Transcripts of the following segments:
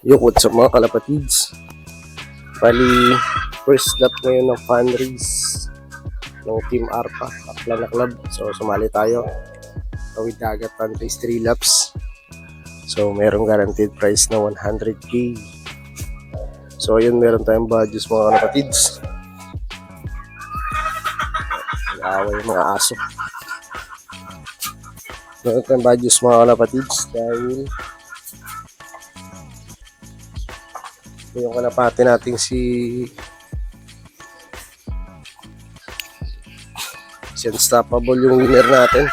Yo, what's up mga kalapatids? Bali, first lap ngayon ng fun race ng Team Arpa, Akla na Club. So, sumali tayo. Tawid dagat fun race 3 laps. So, merong guaranteed prize na 100k. So, ayun, meron tayong badges mga kalapatids. Nag-aaway yung mga aso. Meron tayong badges mga kalapatids dahil yung kalapati natin si Unstoppable yung winner natin.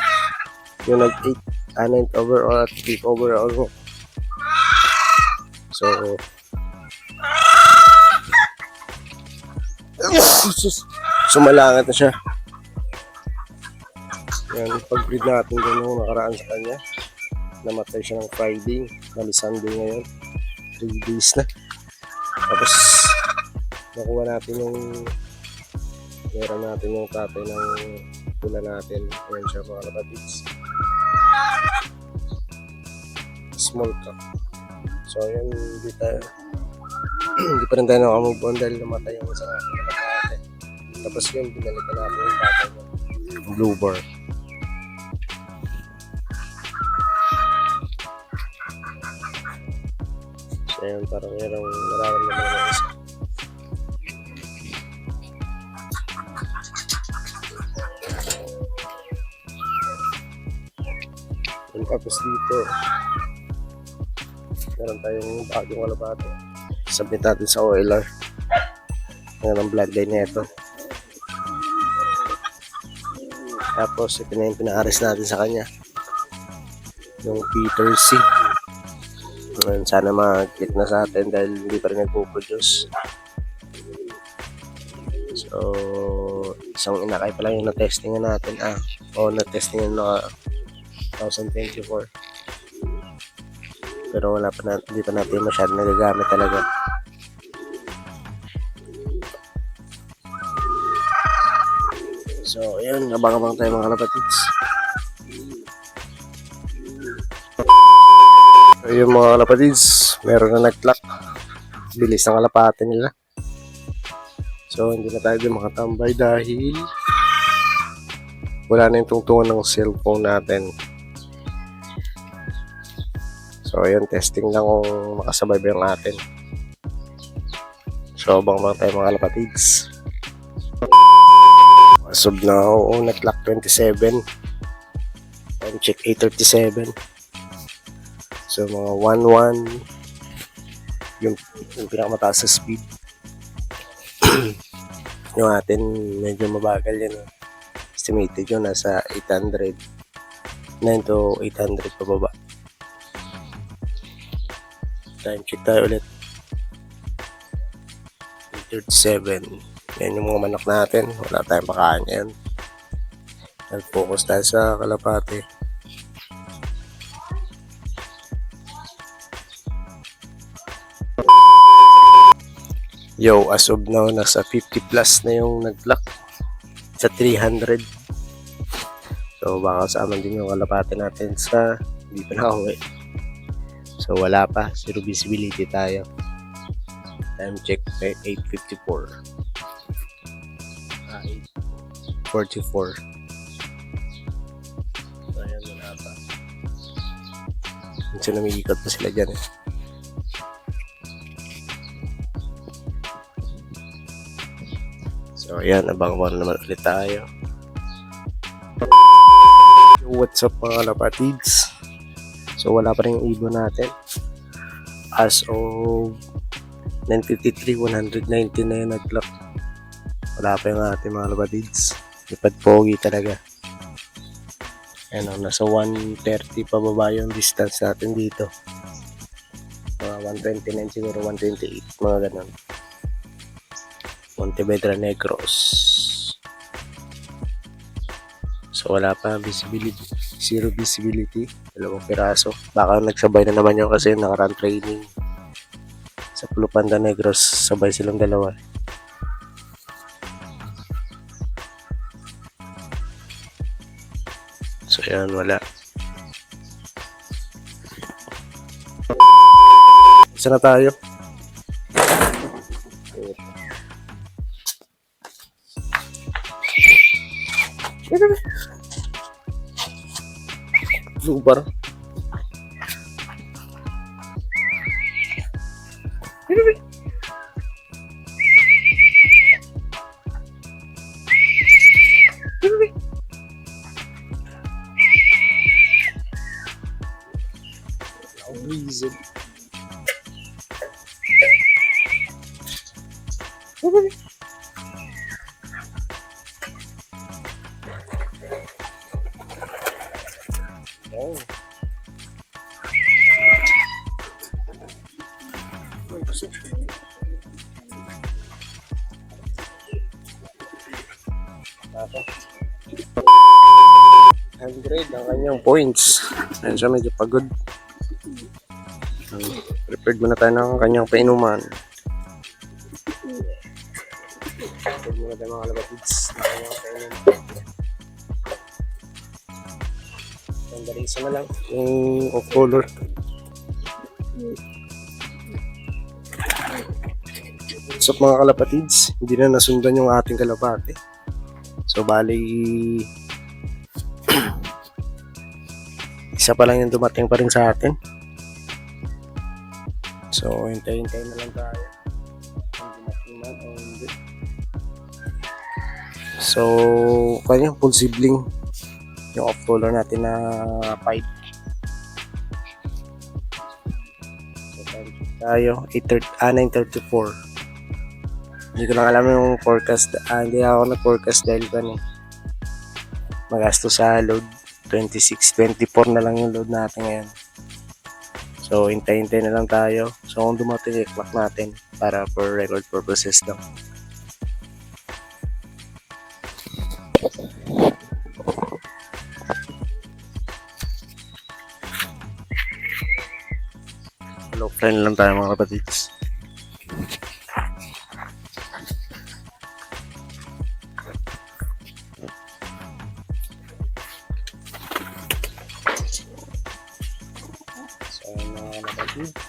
Yung nag-8, 9th overall at 8th overall mo. So, sumalangat na siya. Yan, pag-breed natin doon yung nakaraan sa kanya. Namatay siya ng Friday. Bali Sunday ngayon. 3 days na. Tapos, nakuha natin yung meron natin yung tatay ng pula natin. Ayan siya mga kapatids. Small cup. So, ayan, hindi pa rin tayo nakamove on dahil namatay yung isang ating kapatid. Tapos yun, binalikan natin yung tatay ng blue bar. So, ayan, parang merong nararamdaman ng isa. Tapos dito, meron tayong bagong kalapate. Submit natin sa OLR. Ngayon ang bloodline nito. Tapos ito na yung pina-arrest natin sa kanya. Yung Peter C. Ngayon, sana mag-click na sa atin dahil hindi pa rin nagpo-produce. So, isang inakay pa lang yung na-testingan natin. Na-testingan na 2024. Pero wala pa na, hindi pa natin masyadong nagagamit talaga. So, ayan, abang-abang tayo mga kalapatids. So, yung mga kalapatids, meron na nag-clock. Bilis ng kalapate nila. So, hindi na tayo din makatambay dahil wala na yung tungtungan ng cellphone natin. So, ayun, testing lang kung makasabay ba yung atin. So, abang tayo mga kalapatids. Sub na ako, nag-clock 27. Time check 8:37. So, mga 1-1. Yung pinakamataas sa speed. Yung atin, medyo mabagal yan. Estimated yun, nasa 800. 9 to 800 pababa. Time check tayo ulit. 37. Yan yung mga manok natin. Wala tayong makain yan. Nag-focus tayo sa kalapate. Yo, as of now, nasa 50 plus na yung nag-lock. Sa 300. So, baka kasama din yung kalapate natin sa hindi pa nakauwi. So, wala pa. Zero visibility tayo. Time check 8:54. 8:44. So, ayan, wala pa. Minsan namikot pa sila dyan eh. So, ayan. Abang-abang naman ulit tayo. What's up mga kalapatids? So, wala pa rin yung ibon natin. As of 9:53, 190 na yung nag-clock. Wala pa yung ating mga kalapatids. Lipad pogi talaga. Ayan, nasa 130 pababa yung distance natin dito. Mga 129 siguro, 128, mga ganun. Montevedra Negros. So, wala pa visibility. Zero visibility. 2 piraso. Baka nagsabay na naman yun kasi nakarun training. Sa Pulupanda Negros, sabay silang dalawa. So, yan, wala. Isa na tayo. Blue bar. Reason. Oh. Ako. 100 ang kanyang points. Ayun siya, medyo pagod. Prepared muna tayo ng kanyang painuman. Prepared muna tayo mga kalapatids ng kanyang painuman. Ang dalisa na lang yung off color. So mga kalapatids, hindi na nasundan yung ating kalapate. So bali isa pa lang yung dumating pa rin sa atin. So hintay-hintay na lang tayo. So kanya full sibling yung off color natin na pipe. So tayo 9:34. Hindi ko lang alam yung forecast. Hindi ako nag-forecast dahil magasto sa load. 26, 24 na lang yung load natin ngayon. So, hintay-hintay na lang tayo. So, kung dumating, i-clock natin para for record purposes lang. Hello, friend lang tayo mga kapatids.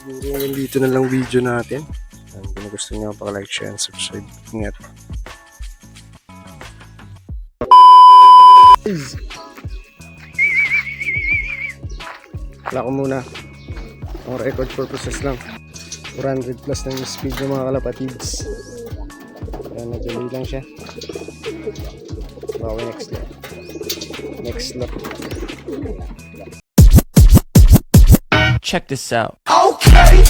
Siguro dito na lang video natin. Kung gusto nyo, like, share, and subscribe. Ingat. Wala ko muna. For record purposes lang. 400 plus na yung speed ng mga kalapatids. Kaya nag-delay lang siya. Bawi next lap. Next lap. Check this out. Okay.